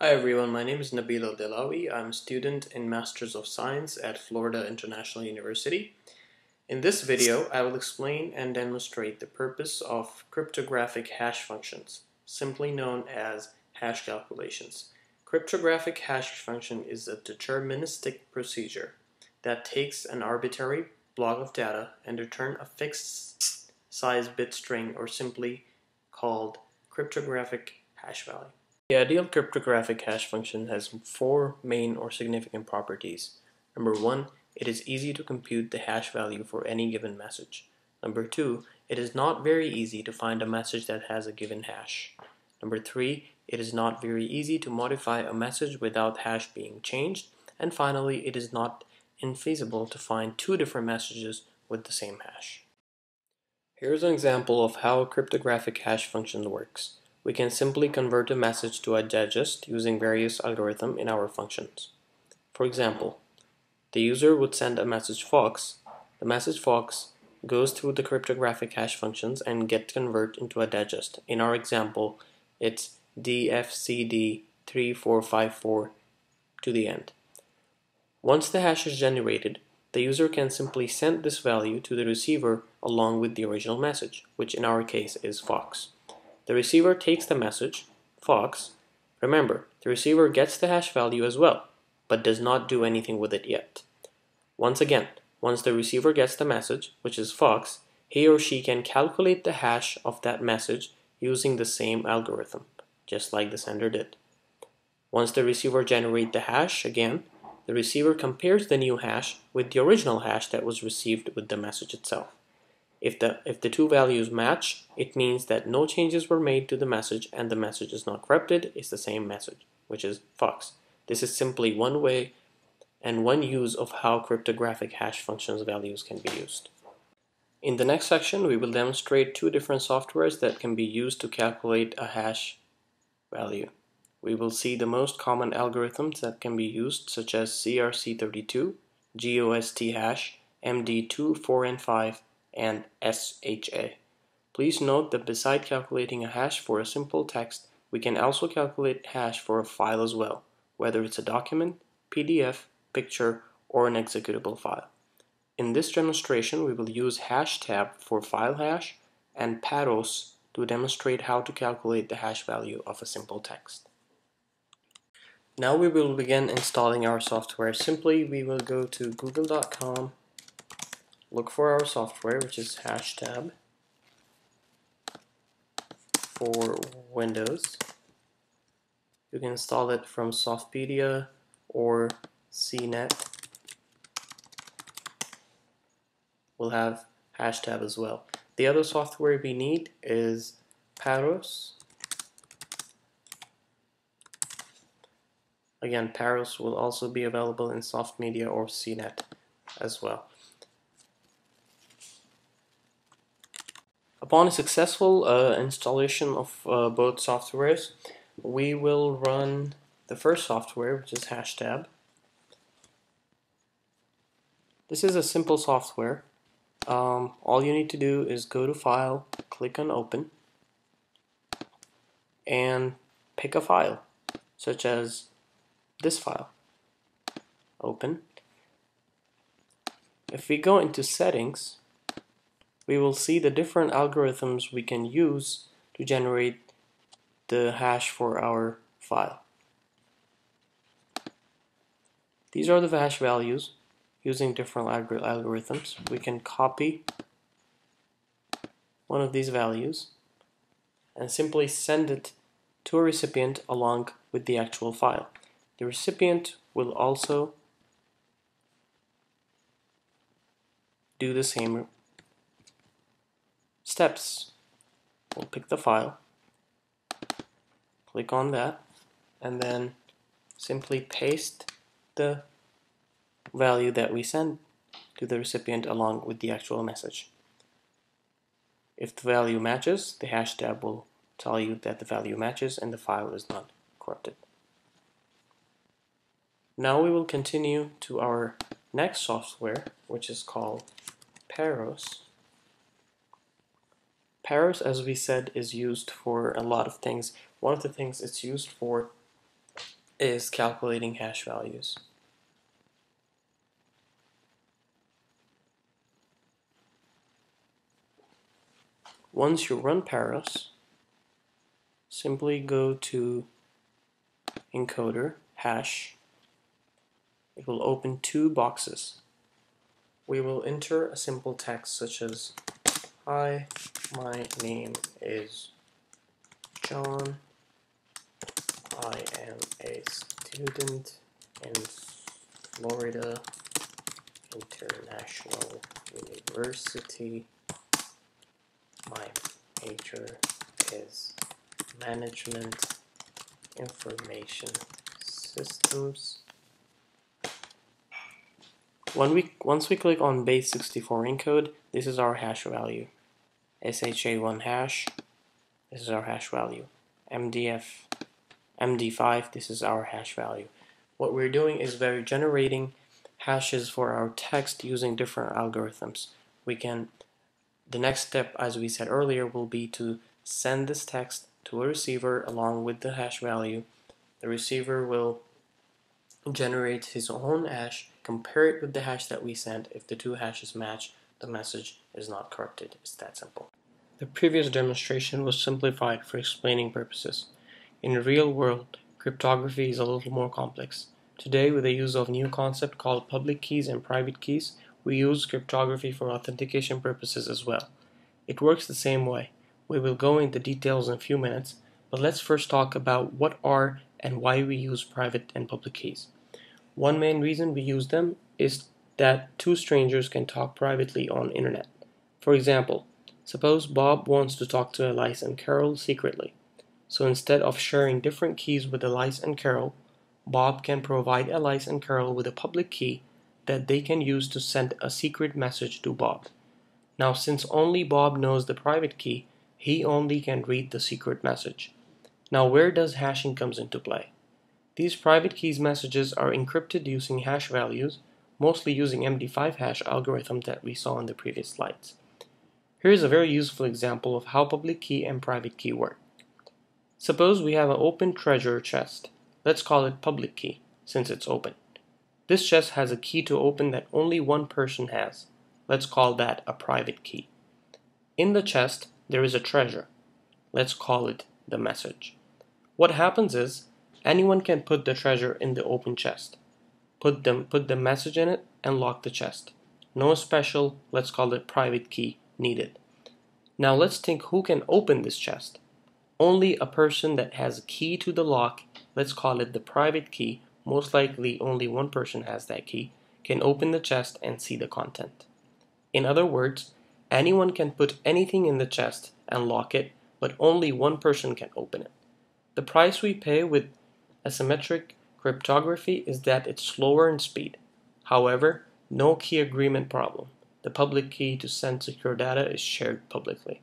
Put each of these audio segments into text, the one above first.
Hi everyone, my name is Nabil Delawi. I'm a student in Masters of Science at Florida International University. In this video, I will explain and demonstrate the purpose of cryptographic hash functions, simply known as hash calculations. Cryptographic hash function is a deterministic procedure that takes an arbitrary block of data and returns a fixed size bit string, or simply called cryptographic hash value. The ideal cryptographic hash function has four main or significant properties. Number one, it is easy to compute the hash value for any given message. Number two, it is not very easy to find a message that has a given hash. Number three, it is not very easy to modify a message without hash being changed. And finally, it is not infeasible to find two different messages with the same hash. Here's an example of how a cryptographic hash function works. We can simply convert a message to a digest using various algorithms in our functions. For example, the user would send a message Fox. The message Fox goes through the cryptographic hash functions and gets converted into a digest. In our example, it's DFCD3454 to the end. Once the hash is generated, the user can simply send this value to the receiver along with the original message, which in our case is Fox. The receiver takes the message, Fox. Remember, the receiver gets the hash value as well, but does not do anything with it yet. Once again, once the receiver gets the message, which is Fox, he or she can calculate the hash of that message using the same algorithm, just like the sender did. Once the receiver generates the hash again, the receiver compares the new hash with the original hash that was received with the message itself. If the two values match, it means that no changes were made to the message and the message is not corrupted. It's the same message, which is Fox. This is simply one way and one use of how cryptographic hash functions values can be used. In the next section, we will demonstrate two different softwares that can be used to calculate a hash value. We will see the most common algorithms that can be used, such as CRC32, GOST hash, MD2, 4, and 5, and SHA. Please note that beside calculating a hash for a simple text, we can also calculate hash for a file as well, whether it's a document, PDF, picture, or an executable file. In this demonstration, we will use #tab for file hash and paros to demonstrate how to calculate the hash value of a simple text. Now we will begin installing our software. Simply, we will go to google.com, look for our software, which is #tab for Windows. You can install it from Softpedia or CNET. We'll have #tab as well. The other software we need is Paros. Again, Paros will also be available in Softmedia or CNET as well. Upon a successful installation of both softwares, we will run the first software, which is #tab. This is a simple software. All you need to do is go to File, click on Open, and pick a file, such as this file. Open. If we go into Settings, we will see the different algorithms we can use to generate the hash for our file. These are the hash values using different algorithms. We can copy one of these values and simply send it to a recipient along with the actual file. The recipient will also do the same steps. We'll pick the file, click on that, and then simply paste the value that we send to the recipient along with the actual message. If the value matches, the #tab will tell you that the value matches and the file is not corrupted. Now we will continue to our next software, which is called Paros. Paros, as we said, is used for a lot of things. One of the things it's used for is calculating hash values. Once you run Paros, simply go to encoder hash. It will open two boxes. We will enter a simple text such as, "Hi, my name is John. I am a student in Florida International University. My major is Management Information Systems." Once we click on base 64 encode, this is our hash value. SHA1 hash, this is our hash value. MD5, this is our hash value. What we're doing is we're generating hashes for our text using different algorithms. The next step, as we said earlier, will be to send this text to a receiver along with the hash value. The receiver will generate his own hash, compare it with the hash that we sent. If the two hashes match, the message is not corrupted. It's that simple. The previous demonstration was simplified for explaining purposes. In the real world, cryptography is a little more complex. Today, with the use of a new concept called public keys and private keys, we use cryptography for authentication purposes as well. It works the same way. We will go into details in a few minutes, but let's first talk about what are and why we use private and public keys. One main reason we use them is that two strangers can talk privately on the internet. For example, suppose Bob wants to talk to Elise and Carol secretly. So instead of sharing different keys with Elise and Carol, Bob can provide Elise and Carol with a public key that they can use to send a secret message to Bob. Now, since only Bob knows the private key, he only can read the secret message. Now, where does hashing comes into play? These private keys messages are encrypted using hash values, mostly using MD5 hash algorithm that we saw in the previous slides. Here is a very useful example of how public key and private key work. Suppose we have an open treasure chest. Let's call it public key, since it's open. This chest has a key to open that only one person has. Let's call that a private key. In the chest, there is a treasure. Let's call it the message. What happens is, anyone can put the treasure in the open chest. Put the message in it and lock the chest. No special, let's call it private key, needed. Now let's think who can open this chest. Only a person that has a key to the lock, let's call it the private key, most likely only one person has that key, can open the chest and see the content. In other words, anyone can put anything in the chest and lock it, but only one person can open it. The price we pay with asymmetric cryptography is that it's slower in speed. However, no key agreement problem. The public key to send secure data is shared publicly.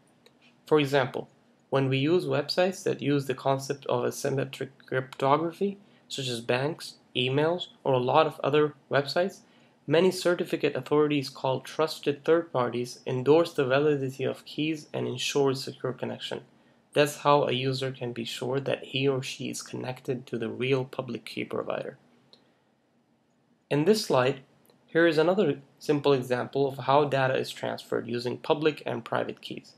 For example, when we use websites that use the concept of asymmetric cryptography, such as banks, emails, or a lot of other websites, many certificate authorities called trusted third parties endorse the validity of keys and ensure secure connection. That's how a user can be sure that he or she is connected to the real public key provider. In this slide, here is another simple example of how data is transferred using public and private keys.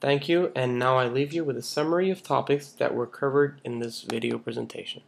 Thank you, and now I leave you with a summary of topics that were covered in this video presentation.